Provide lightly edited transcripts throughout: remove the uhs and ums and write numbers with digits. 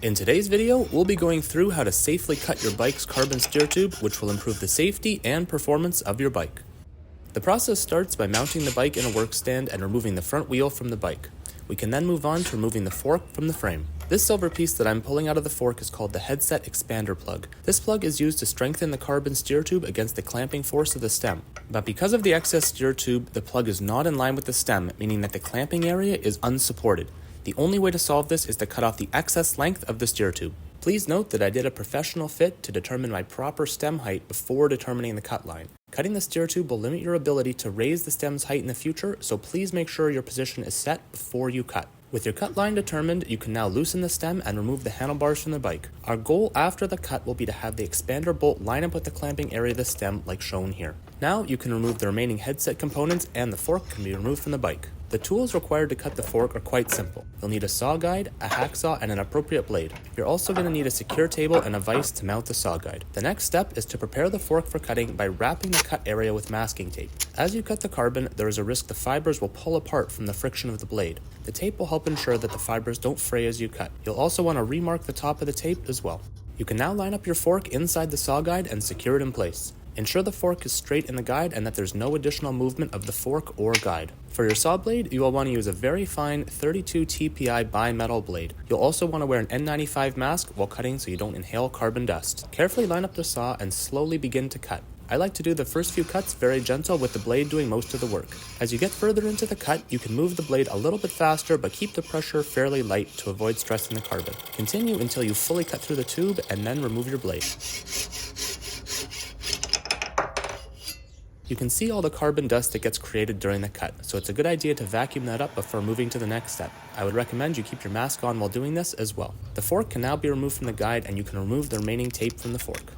In today's video, we'll be going through how to safely cut your bike's carbon steer tube, which will improve the safety and performance of your bike. The process starts by mounting the bike in a work stand and removing the front wheel from the bike. We can then move on to removing the fork from the frame. This silver piece that I'm pulling out of the fork is called the headset expander plug. This plug is used to strengthen the carbon steer tube against the clamping force of the stem. But because of the excess steer tube, the plug is not in line with the stem, meaning that the clamping area is unsupported. The only way to solve this is to cut off the excess length of the steer tube. Please note that I did a professional fit to determine my proper stem height before determining the cut line. Cutting the steer tube will limit your ability to raise the stem's height in the future, so please make sure your position is set before you cut. With your cut line determined, you can now loosen the stem and remove the handlebars from the bike. Our goal after the cut will be to have the expander bolt line up with the clamping area of the stem like shown here. Now you can remove the remaining headset components and the fork can be removed from the bike. The tools required to cut the fork are quite simple. You'll need a saw guide, a hacksaw, and an appropriate blade. You're also going to need a secure table and a vise to mount the saw guide. The next step is to prepare the fork for cutting by wrapping the cut area with masking tape. As you cut the carbon, there is a risk the fibers will pull apart from the friction of the blade. The tape will help ensure that the fibers don't fray as you cut. You'll also want to remark the top of the tape as well. You can now line up your fork inside the saw guide and secure it in place. Ensure the fork is straight in the guide and that there's no additional movement of the fork or guide. For your saw blade, you will want to use a very fine 32 TPI bimetal blade. You'll also want to wear an N95 mask while cutting so you don't inhale carbon dust. Carefully line up the saw and slowly begin to cut. I like to do the first few cuts very gentle with the blade doing most of the work. As you get further into the cut, you can move the blade a little bit faster but keep the pressure fairly light to avoid stressing the carbon. Continue until you fully cut through the tube and then remove your blade. You can see all the carbon dust that gets created during the cut, so it's a good idea to vacuum that up before moving to the next step. I would recommend you keep your mask on while doing this as well. The fork can now be removed from the guide and you can remove the remaining tape from the fork.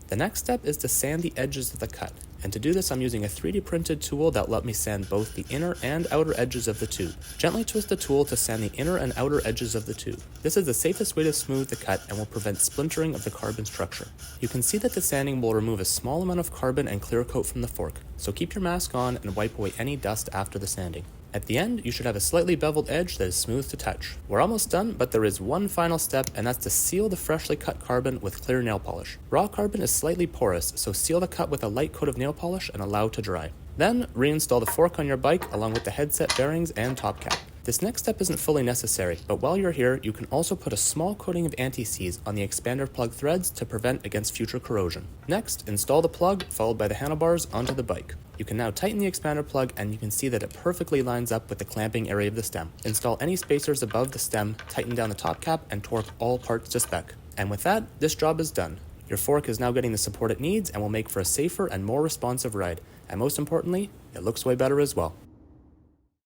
The next step is to sand the edges of the cut, and to do this I'm using a 3D printed tool that will let me sand both the inner and outer edges of the tube. Gently twist the tool to sand the inner and outer edges of the tube. This is the safest way to smooth the cut and will prevent splintering of the carbon structure. You can see that the sanding will remove a small amount of carbon and clear coat from the fork, so keep your mask on and wipe away any dust after the sanding. At the end, you should have a slightly beveled edge that is smooth to touch. We're almost done, but there is one final step, and that's to seal the freshly cut carbon with clear nail polish. Raw carbon is slightly porous, so seal the cut with a light coat of nail polish and allow to dry. Then, reinstall the fork on your bike along with the headset bearings and top cap. This next step isn't fully necessary, but while you're here, you can also put a small coating of anti-seize on the expander plug threads to prevent against future corrosion. Next, install the plug, followed by the handlebars, onto the bike. You can now tighten the expander plug and you can see that it perfectly lines up with the clamping area of the stem. Install any spacers above the stem, tighten down the top cap, and torque all parts to spec. And with that, this job is done. Your fork is now getting the support it needs and will make for a safer and more responsive ride. And most importantly, it looks way better as well.